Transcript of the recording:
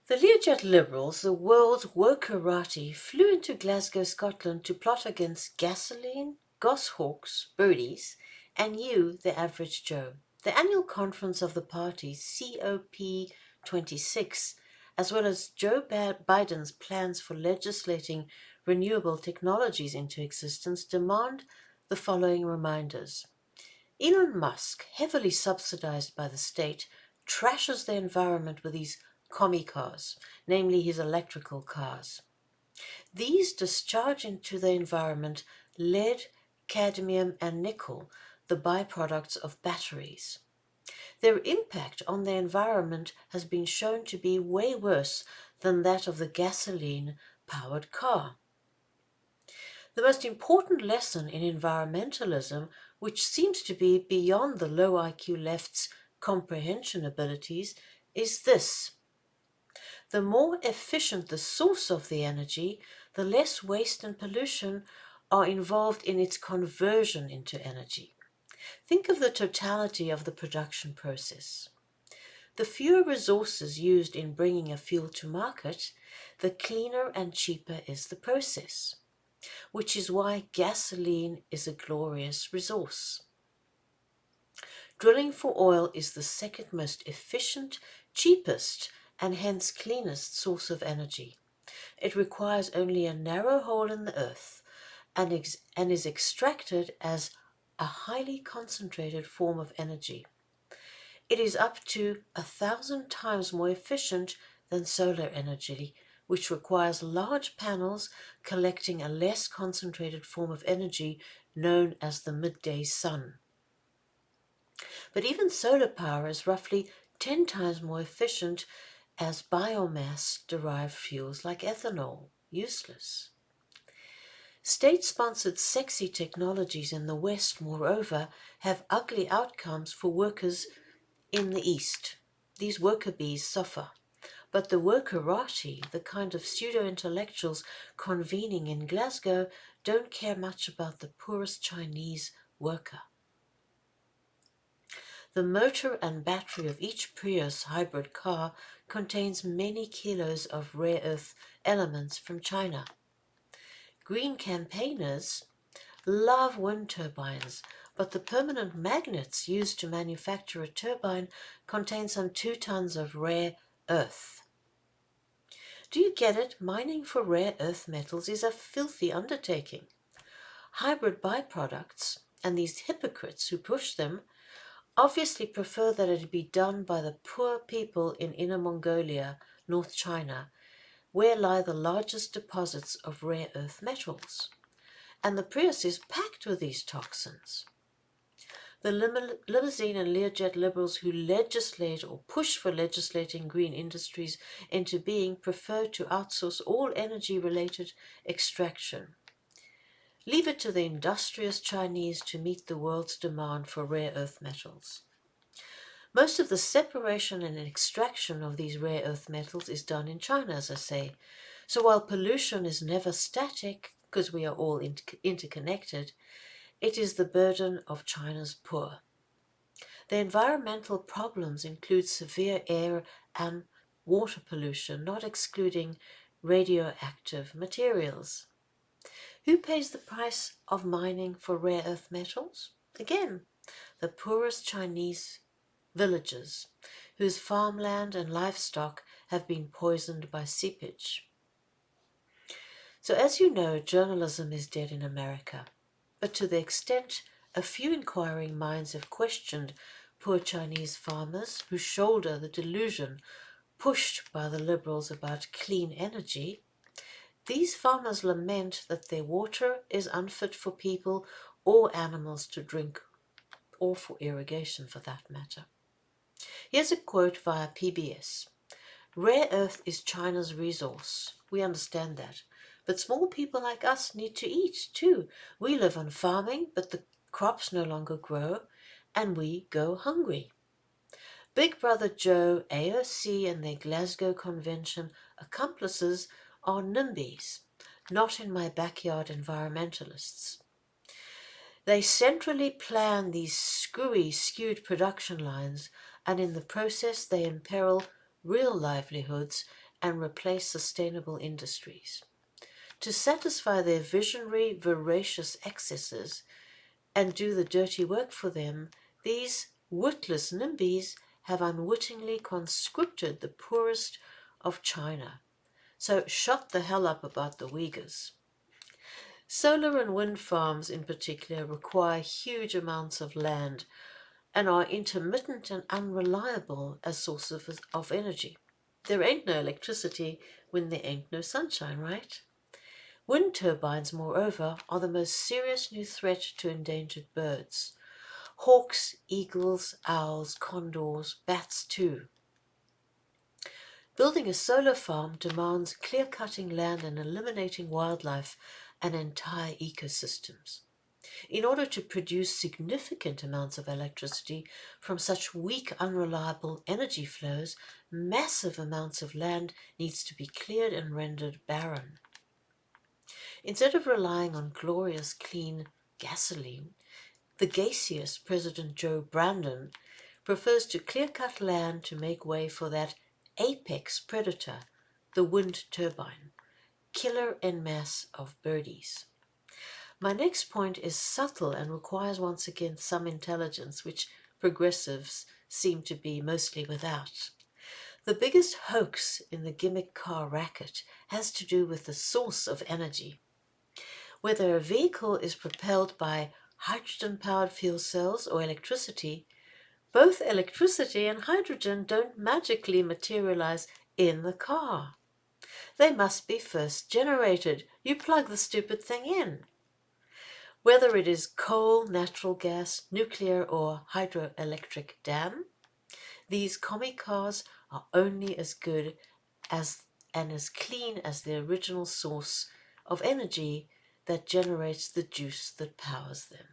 The Learjet Liberals, the world's workerati, flew into Glasgow, Scotland to plot against gasoline, goshawks, birdies, and you, the average Joe. The annual conference of the party, COP26, as well as Joe Biden's plans for legislating renewable technologies into existence, demand the following reminders. Elon Musk, heavily subsidized by the state, trashes the environment with his commie cars, namely his electrical cars. These discharge into the environment lead, cadmium, and nickel, the byproducts of batteries. Their impact on the environment has been shown to be way worse than that of the gasoline-powered car. The most important lesson in environmentalism, which seems to be beyond the low IQ left's comprehension abilities, is this. The more efficient the source of the energy, the less waste and pollution are involved in its conversion into energy. Think of the totality of the production process. The fewer resources used in bringing a fuel to market, the cleaner and cheaper is the process, which is why gasoline is a glorious resource. Drilling for oil is the second most efficient, cheapest, and hence cleanest source of energy. It requires only a narrow hole in the earth and is extracted as a highly concentrated form of energy. It is up to 1,000 times more efficient than solar energy, which requires large panels collecting a less concentrated form of energy known as the midday sun. But even solar power is roughly 10 times more efficient as biomass-derived fuels like ethanol, useless. State-sponsored sexy technologies in the West, moreover, have ugly outcomes for workers in the East. These worker bees suffer. But the workerati, the kind of pseudo-intellectuals convening in Glasgow, don't care much about the poorest Chinese worker. The motor and battery of each Prius hybrid car contains many kilos of rare earth elements from China. Green campaigners love wind turbines, but the permanent magnets used to manufacture a turbine contain some 2 tons of rare earth. Do you get it? Mining for rare earth metals is a filthy undertaking. Hybrid byproducts, and these hypocrites who push them, obviously prefer that it be done by the poor people in Inner Mongolia, North China, where lie the largest deposits of rare earth metals. And the Prius is packed with these toxins. The limousine and Learjet liberals who legislate or push for legislating green industries into being prefer to outsource all energy-related extraction. Leave it to the industrious Chinese to meet the world's demand for rare earth metals. Most of the separation and extraction of these rare earth metals is done in China, as I say. So while pollution is never static, because we are all interconnected, it is the burden of China's poor. The environmental problems include severe air and water pollution, not excluding radioactive materials. Who pays the price of mining for rare earth metals? Again, the poorest Chinese villages, whose farmland and livestock have been poisoned by seepage. So as you know, journalism is dead in America. But to the extent a few inquiring minds have questioned poor Chinese farmers who shoulder the delusion pushed by the liberals about clean energy, these farmers lament that their water is unfit for people or animals to drink, or for irrigation for that matter. Here's a quote via PBS. Rare earth is China's resource. We understand that. But small people like us need to eat too. We live on farming, but the crops no longer grow, and we go hungry. Big Brother Joe, AOC, and their Glasgow Convention accomplices are NIMBYs, not in my backyard environmentalists. They centrally plan these screwy, skewed production lines, and in the process they imperil real livelihoods and replace sustainable industries. To satisfy their visionary, voracious excesses and do the dirty work for them, these witless NIMBYs have unwittingly conscripted the poorest of China. So shut the hell up about the Uyghurs. Solar and wind farms in particular require huge amounts of land and are intermittent and unreliable as sources of energy. There ain't no electricity when there ain't no sunshine, right? Wind turbines, moreover, are the most serious new threat to endangered birds. Hawks, eagles, owls, condors, bats too. Building a solar farm demands clear-cutting land and eliminating wildlife and entire ecosystems. In order to produce significant amounts of electricity from such weak, unreliable energy flows, massive amounts of land needs to be cleared and rendered barren. Instead of relying on glorious, clean gasoline, the gaseous President Joe Brandon prefers to clear-cut land to make way for that apex predator, the wind turbine, killer en masse of birdies. My next point is subtle and requires once again some intelligence, which progressives seem to be mostly without. The biggest hoax in the gimmick car racket has to do with the source of energy. Whether a vehicle is propelled by hydrogen-powered fuel cells or electricity, both electricity and hydrogen don't magically materialize in the car. They must be first generated. You plug the stupid thing in. Whether it is coal, natural gas, nuclear, or hydroelectric dam, these commie cars are only as good as and as clean as the original source of energy that generates the juice that powers them.